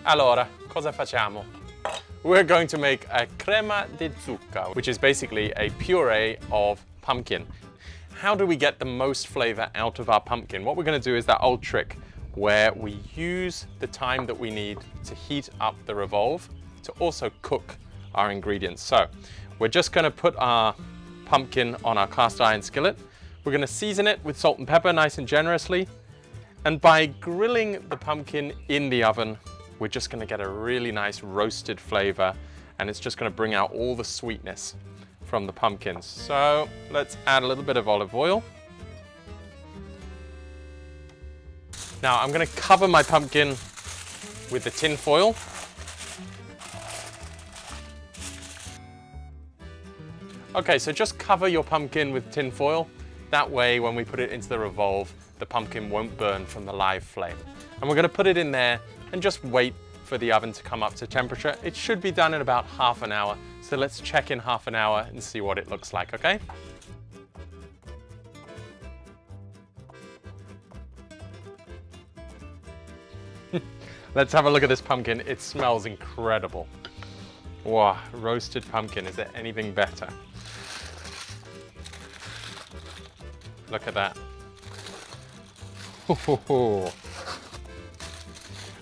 Allora, cosa facciamo? We're going to make a crema di zucca, which is basically a puree of pumpkin. How do we get the most flavor out of our pumpkin? What we're going to do is that old trick where we use the time that we need to heat up the Revolve to also cook our ingredients. So we're just going to put our pumpkin on our cast iron skillet. We're going to season it with salt and pepper nice and generously. And by grilling the pumpkin in the oven, we're just going to get a really nice roasted flavor, and it's just going to bring out all the sweetness from the pumpkins. So let's add a little bit of olive oil. Now I'm going to cover my pumpkin with the tin foil. Okay, so just cover your pumpkin with tin foil. That way, when we put it into the Revolve, the pumpkin won't burn from the live flame. And we're going to put it in there and just wait for the oven to come up to temperature. It should be done in about half an hour. So let's check in half an hour and see what it looks like, okay? Let's have a look at this pumpkin. It smells incredible. Wow, roasted pumpkin. Is there anything better? Look at that.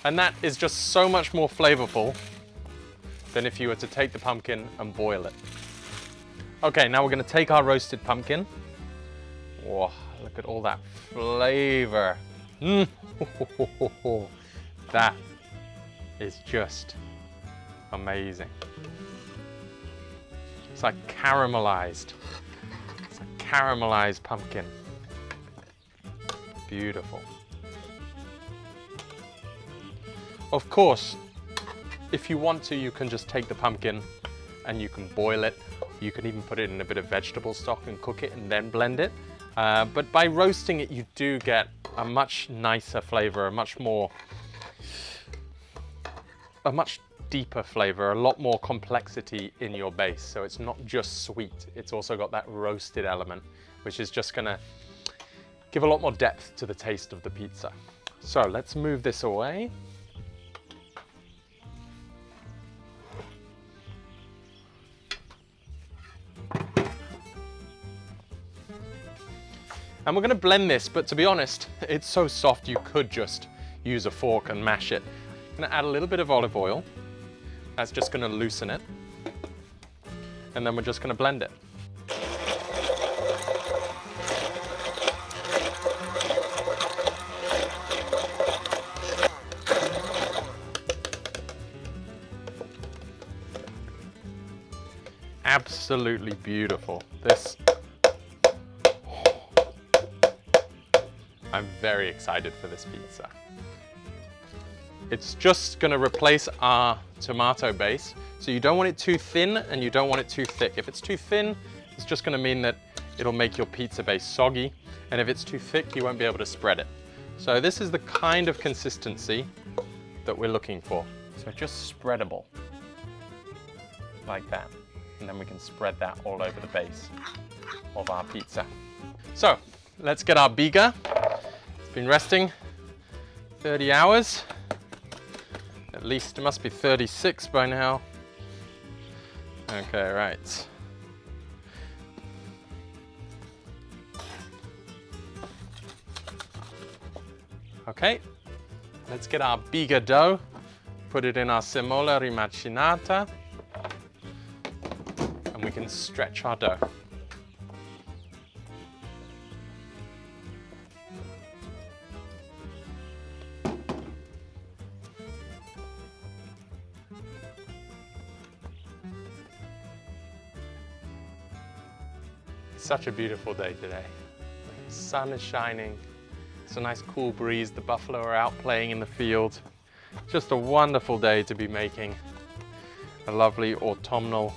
And that is just so much more flavorful than if you were to take the pumpkin and boil it. Okay, now we're going to take our roasted pumpkin. Whoa, look at all that flavor. That is just amazing. It's like caramelized. It's a caramelized pumpkin. Beautiful. Of course, if you want to, you can just take the pumpkin and you can boil it. You can even put it in a bit of vegetable stock and cook it and then blend it. But by roasting it, you do get a much nicer flavor, a much deeper flavor, a lot more complexity in your base. So it's not just sweet, it's also got that roasted element, which is just gonna give a lot more depth to the taste of the pizza. So let's move this away. And we're going to blend this, but to be honest, it's so soft you could just use a fork and mash it. I'm going to add a little bit of olive oil. That's just going to loosen it. And then we're just going to blend it. Absolutely beautiful. I'm very excited for this pizza. It's just going to replace our tomato base. So you don't want it too thin and you don't want it too thick. If it's too thin, it's just going to mean that it'll make your pizza base soggy. And if it's too thick, you won't be able to spread it. So this is the kind of consistency that we're looking for. So just spreadable, like that. And then we can spread that all over the base of our pizza. So let's get our biga. It's been resting 30 hours. At least it must be 36 by now. Okay, right. Okay, let's get our biga dough. Put it in our semola rimacinata. And we can stretch our dough. Such a beautiful day today. The sun is shining. It's a nice cool breeze. The buffalo are out playing in the field. Just a wonderful day to be making a lovely autumnal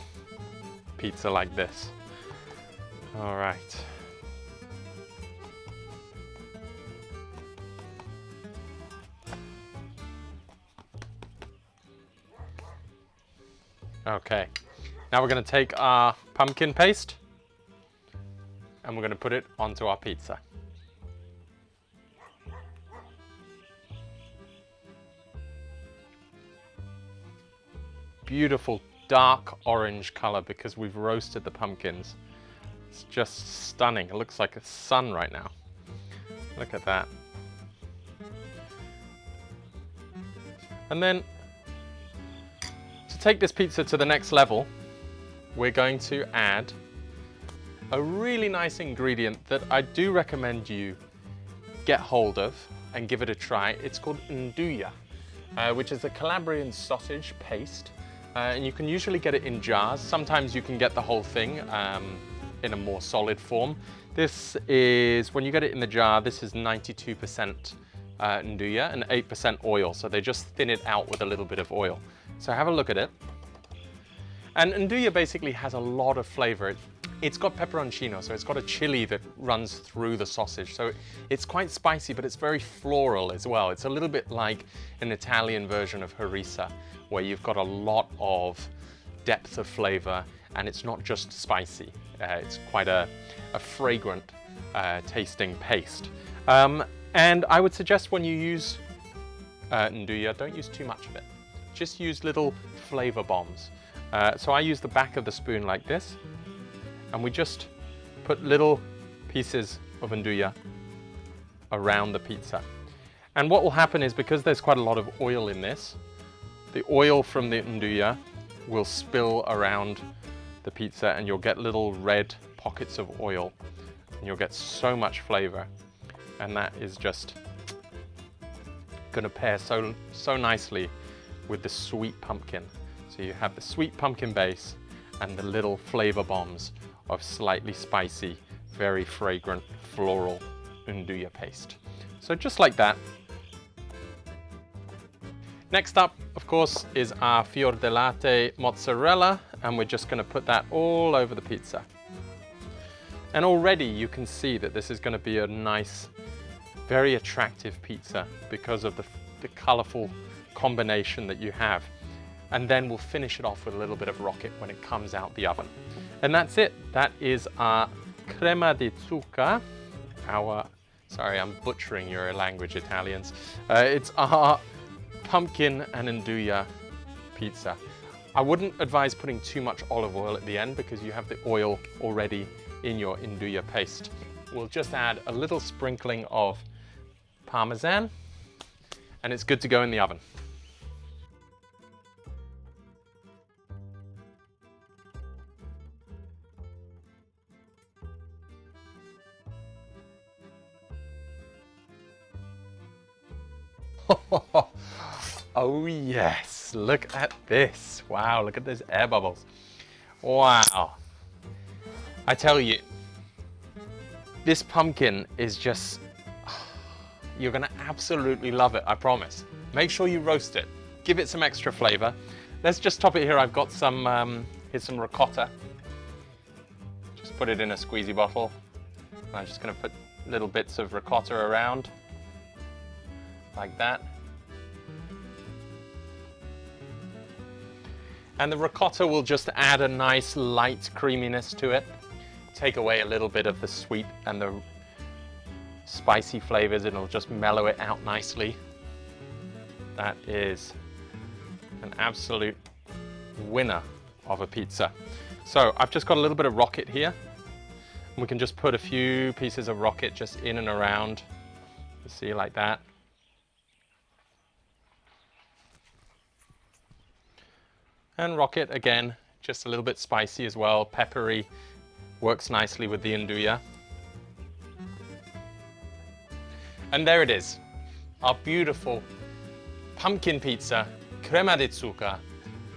pizza like this. All right. Okay, now we're going to take our pumpkin paste and we're going to put it onto our pizza. beautiful dark orange color because we've roasted the pumpkins. It's just stunning. It looks like a sun right now. Look at that. And then to take this pizza to the next level, we're going to add a really nice ingredient that I do recommend you get hold of and give it a try. It's called induya, which is a Calabrian sausage paste. And you can usually get it in jars. Sometimes you can get the whole thing in a more solid form. This is, when you get it in the jar, this is 92% nduya and 8% oil. So they just thin it out with a little bit of oil. So have a look at it. And nduya basically has a lot of flavor. It's got peperoncino, so it's got a chili that runs through the sausage. So it's quite spicy, but it's very floral as well. It's a little bit like an Italian version of harissa, where you've got a lot of depth of flavor, and it's not just spicy. It's quite a fragrant tasting paste. And I would suggest when you use nduya, don't use too much of it. Just use little flavor bombs. So I use the back of the spoon like this, and we just put little pieces of nduya around the pizza. And what will happen is, because there's quite a lot of oil in this, the oil from the nduya will spill around the pizza, and you'll get little red pockets of oil, and you'll get so much flavor. And that is just gonna pair so nicely with the sweet pumpkin. So you have the sweet pumpkin base and the little flavor bombs of slightly spicy, very fragrant, floral nduya paste. So just like that. Next up, of course, is our fior di latte mozzarella, and we're just gonna put that all over the pizza. And already you can see that this is gonna be a nice, very attractive pizza because of the colorful combination that you have. And then we'll finish it off with a little bit of rocket when it comes out the oven. And that's it. That is our crema di zucca, sorry, I'm butchering your language, Italians. It's our pumpkin and nduya pizza. I wouldn't advise putting too much olive oil at the end because you have the oil already in your nduya paste. We'll just add a little sprinkling of Parmesan, and it's good to go in the oven. Oh yes, look at this. Wow, look at those air bubbles. Wow. I tell you, this pumpkin is just, you're gonna absolutely love it, I promise. Make sure you roast it. Give it some extra flavor. Let's just top it here. I've got some, here's some ricotta. Just put it in a squeezy bottle. I'm just gonna put little bits of ricotta around, like that. And the ricotta will just add a nice light creaminess to it. Take away a little bit of the sweet and the spicy flavors, and it'll just mellow it out nicely. That is an absolute winner of a pizza. So I've just got a little bit of rocket here. And we can just put a few pieces of rocket just in and around. You see, like that. And rocket, again, just a little bit spicy as well, peppery, works nicely with the nduya. And there it is, our beautiful pumpkin pizza, crema di zucca,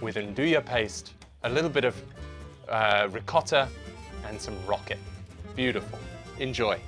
with nduya paste, a little bit of ricotta, and some rocket. Beautiful. Enjoy.